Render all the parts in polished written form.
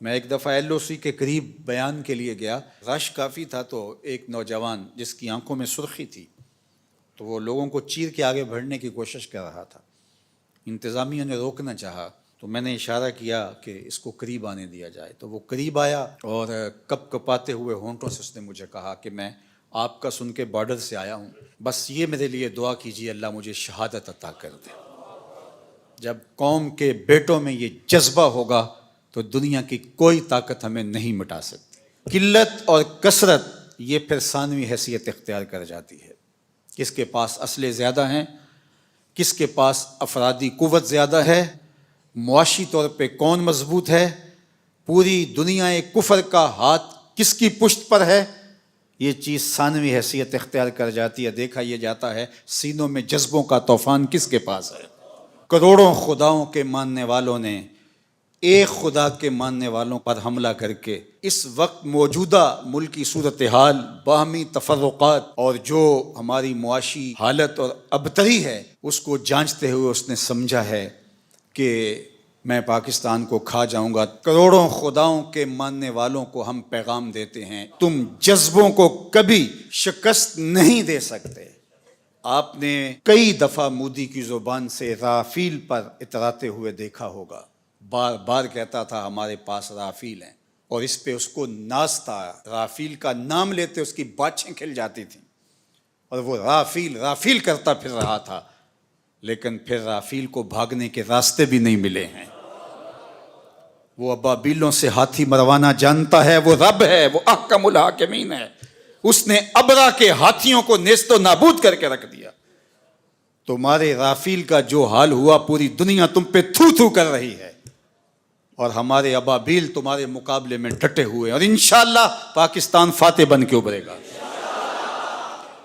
میں ایک دفعہ ایل او سی کے قریب بیان کے لیے گیا، رش کافی تھا، تو ایک نوجوان جس کی آنکھوں میں سرخی تھی تو وہ لوگوں کو چیر کے آگے بڑھنے کی کوشش کر رہا تھا۔ انتظامیہ نے روکنا چاہا تو میں نے اشارہ کیا کہ اس کو قریب آنے دیا جائے، تو وہ قریب آیا اور کپ کپاتے ہوئے ہونٹوں سے اس نے مجھے کہا کہ میں آپ کا سن کے بارڈر سے آیا ہوں، بس یہ میرے لیے دعا کیجیے اللہ مجھے شہادت عطا کر دے۔ جب قوم کے بیٹوں میں یہ جذبہ ہوگا تو دنیا کی کوئی طاقت ہمیں نہیں مٹا سکتی۔ قلت اور کثرت یہ پھر ثانوی حیثیت اختیار کر جاتی ہے۔ کس کے پاس اسلحے زیادہ ہیں، کس کے پاس افرادی قوت زیادہ ہے، معاشی طور پہ کون مضبوط ہے، پوری دنیا کفر کا ہاتھ کس کی پشت پر ہے، یہ چیز ثانوی حیثیت اختیار کر جاتی ہے۔ دیکھا یہ جاتا ہے سینوں میں جذبوں کا طوفان کس کے پاس ہے۔ کروڑوں خداؤں کے ماننے والوں نے ایک خدا کے ماننے والوں پر حملہ کر کے اس وقت موجودہ ملکی صورتحال، باہمی تفرقات اور جو ہماری معاشی حالت اور ابتری ہے اس کو جانچتے ہوئے اس نے سمجھا ہے کہ میں پاکستان کو کھا جاؤں گا۔ کروڑوں خداؤں کے ماننے والوں کو ہم پیغام دیتے ہیں، تم جذبوں کو کبھی شکست نہیں دے سکتے۔ آپ نے کئی دفعہ مودی کی زبان سے رافیل پر اتراتے ہوئے دیکھا ہوگا، بار بار کہتا تھا ہمارے پاس رافیل ہیں، اور اس پہ اس کو ناز تھا۔ رافیل کا نام لیتے اس کی باچھیں کھل جاتی تھیں اور وہ رافیل رافیل کرتا پھر رہا تھا، لیکن پھر رافیل کو بھاگنے کے راستے بھی نہیں ملے ہیں۔ وہ ابابیلوں سے ہاتھی مروانا جانتا ہے، وہ رب ہے، وہ احکم الحاکمین ہے۔ اس نے ابرا کے ہاتھیوں کو نیست و نابود کر کے رکھ دیا۔ تمہارے رافیل کا جو حال ہوا پوری دنیا تم پہ تھو تھو کر رہی ہے، اور ہمارے ابابیل تمہارے مقابلے میں ڈٹے ہوئے، اور انشاءاللہ پاکستان فاتح بن کے ابھرے گا۔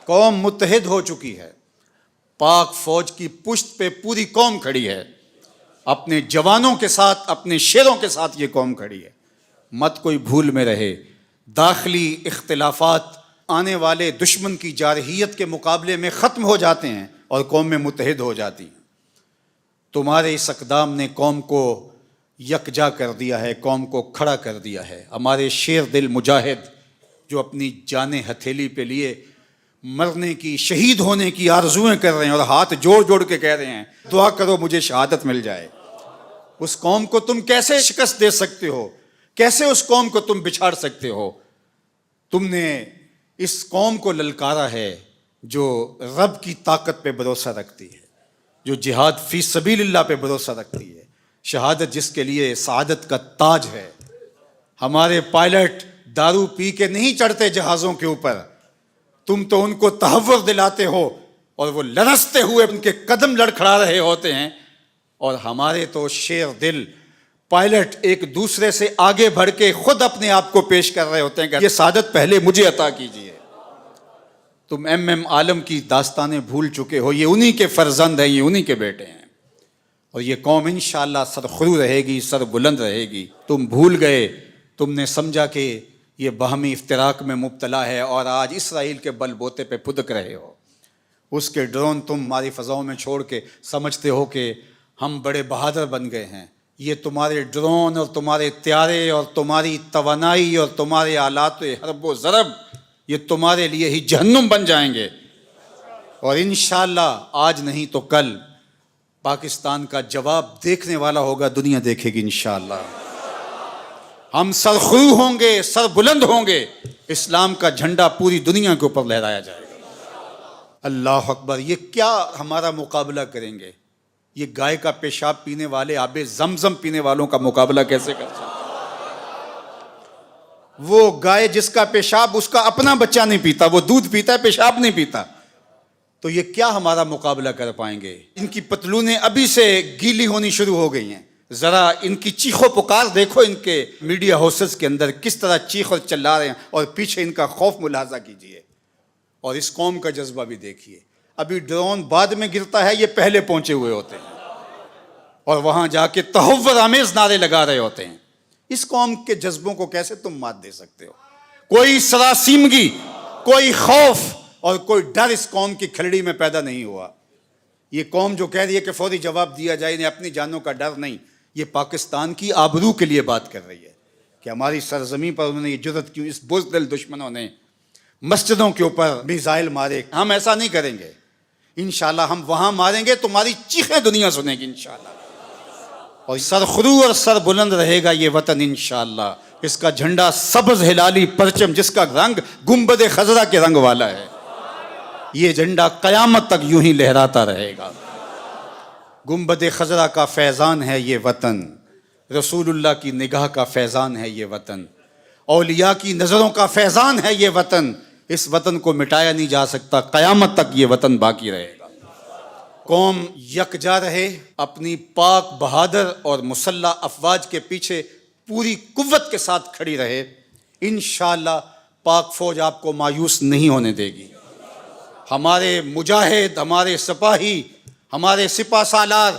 قوم متحد ہو چکی ہے، پاک فوج کی پشت پہ پوری قوم کھڑی ہے، اپنے جوانوں کے ساتھ، اپنے شیروں کے ساتھ یہ قوم کھڑی ہے۔ مت کوئی بھول میں رہے، داخلی اختلافات آنے والے دشمن کی جارحیت کے مقابلے میں ختم ہو جاتے ہیں اور قوم میں متحد ہو جاتی ہیں۔ تمہارے اس اقدام نے قوم کو یکجا کر دیا ہے، قوم کو کھڑا کر دیا ہے۔ ہمارے شیر دل مجاہد جو اپنی جانیں ہتھیلی پہ لیے مرنے کی، شہید ہونے کی آرزویں کر رہے ہیں اور ہاتھ جوڑ جوڑ کے کہہ رہے ہیں دعا کرو مجھے شہادت مل جائے، اس قوم کو تم کیسے شکست دے سکتے ہو؟ کیسے اس قوم کو تم بچھاڑ سکتے ہو؟ تم نے اس قوم کو للکارا ہے جو رب کی طاقت پہ بھروسہ رکھتی ہے، جو جہاد فی سبیل اللہ پہ بھروسہ رکھتی ہے، شہادت جس کے لیے سعادت کا تاج ہے۔ ہمارے پائلٹ دارو پی کے نہیں چڑھتے جہازوں کے اوپر، تم تو ان کو تحور دلاتے ہو اور وہ لرزتے ہوئے ان کے قدم لڑکھڑا رہے ہوتے ہیں، اور ہمارے تو شیر دل پائلٹ ایک دوسرے سے آگے بڑھ کے خود اپنے آپ کو پیش کر رہے ہوتے ہیں کہ یہ سعادت پہلے مجھے عطا کیجیے۔ تم ایم عالم کی داستانیں بھول چکے ہو، یہ انہی کے فرزند ہیں، یہ انہی کے بیٹے ہیں، اور یہ قوم انشاءاللہ سرخرو رہے گی، سر بلند رہے گی۔ تم بھول گئے، تم نے سمجھا کہ یہ باہمی افتراق میں مبتلا ہے، اور آج اسرائیل کے بل بوتے پہ پھدک رہے ہو۔ اس کے ڈرون تم ہماری فضاؤں میں چھوڑ کے سمجھتے ہو کہ ہم بڑے بہادر بن گئے ہیں۔ یہ تمہارے ڈرون اور تمہارے طیارے اور تمہاری توانائی اور تمہارے آلات حرب و ضرب یہ تمہارے لیے ہی جہنم بن جائیں گے، اور انشاءاللہ آج نہیں تو کل پاکستان کا جواب دیکھنے والا ہوگا، دنیا دیکھے گی انشاءاللہ۔ ہم سرخرو ہوں گے، سر بلند ہوں گے، اسلام کا جھنڈا پوری دنیا کے اوپر لہرایا جائے گا۔ اللہ اکبر! یہ کیا ہمارا مقابلہ کریں گے؟ یہ گائے کا پیشاب پینے والے آب زمزم پینے والوں کا مقابلہ کیسے کر سکتے؟ وہ گائے جس کا پیشاب اس کا اپنا بچہ نہیں پیتا، وہ دودھ پیتا ہے، پیشاب نہیں پیتا، تو یہ کیا ہمارا مقابلہ کر پائیں گے؟ ان کی پتلونیں ابھی سے گیلی ہونی شروع ہو گئی ہیں، ذرا ان کی چیخ و پکار دیکھو، ان کے میڈیا ہاؤسز کے اندر کس طرح چیخ اور چلا رہے ہیں، اور پیچھے ان کا خوف ملاحظہ کیجئے، اور اس قوم کا جذبہ بھی دیکھیے۔ ابھی ڈرون بعد میں گرتا ہے، یہ پہلے پہنچے ہوئے ہوتے ہیں اور وہاں جا کے تحور آمیز نعرے لگا رہے ہوتے ہیں۔ اس قوم کے جذبوں کو کیسے تم مات دے سکتے ہو؟ کوئی سراسیمگی، کوئی خوف اور کوئی ڈر اس قوم کی کھلڑی میں پیدا نہیں ہوا۔ یہ قوم جو کہہ رہی ہے کہ فوری جواب دیا جائے، انہیں اپنی جانوں کا ڈر نہیں، یہ پاکستان کی آبرو کے لیے بات کر رہی ہے۔ کہ ہماری سرزمین پر انہوں نے یہ جرت کیوں، اس بزدل دشمنوں نے مسجدوں کے اوپر میزائل مارے. ہم ایسا نہیں کریں گے انشاءاللہ. ہم وہاں ماریں گے تمہاری چیخیں دنیا سنے گی انشاءاللہ. اور سرخرو اور سر بلند رہے گا یہ وطن انشاءاللہ. اس کا جھنڈا سبز ہلالی پرچم جس کا رنگ گنبد خضرا کے رنگ والا ہے، یہ جھنڈا قیامت تک یوں ہی لہراتا رہے گا. گنبد خضرا کا فیضان ہے یہ وطن، رسول اللہ کی نگاہ کا فیضان ہے یہ وطن، اولیاء کی نظروں کا فیضان ہے یہ وطن. اس وطن کو مٹایا نہیں جا سکتا، قیامت تک یہ وطن باقی رہے گا. قوم یکجا رہے، اپنی پاک بہادر اور مسلح افواج کے پیچھے پوری قوت کے ساتھ کھڑی رہے. انشاءاللہ پاک فوج آپ کو مایوس نہیں ہونے دے گی. ہمارے مجاہد، ہمارے سپاہی، ہمارے سپہ سالار،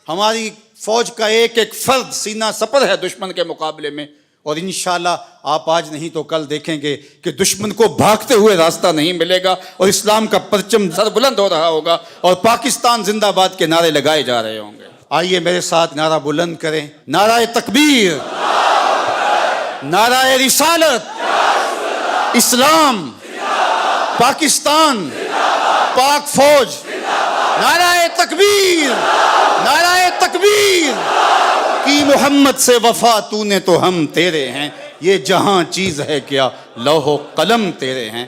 ہماری فوج کا ایک ایک فرد سینہ سپر ہے دشمن کے مقابلے میں. اور انشاءاللہ آپ آج نہیں تو کل دیکھیں گے کہ دشمن کو بھاگتے ہوئے راستہ نہیں ملے گا اور اسلام کا پرچم سر بلند ہو رہا ہوگا اور پاکستان زندہ باد کے نعرے لگائے جا رہے ہوں گے. آئیے میرے ساتھ نعرہ بلند کریں. نعرہ تکبیر، نعرہ رسالت، اسلام، پاکستان، پاک فوج. نعرہ تکبیر، نعرہ تکبیر. کی محمد سے وفا تو نے تو ہم تیرے ہیں، یہ جہاں چیز ہے کیا لوح و قلم تیرے ہیں.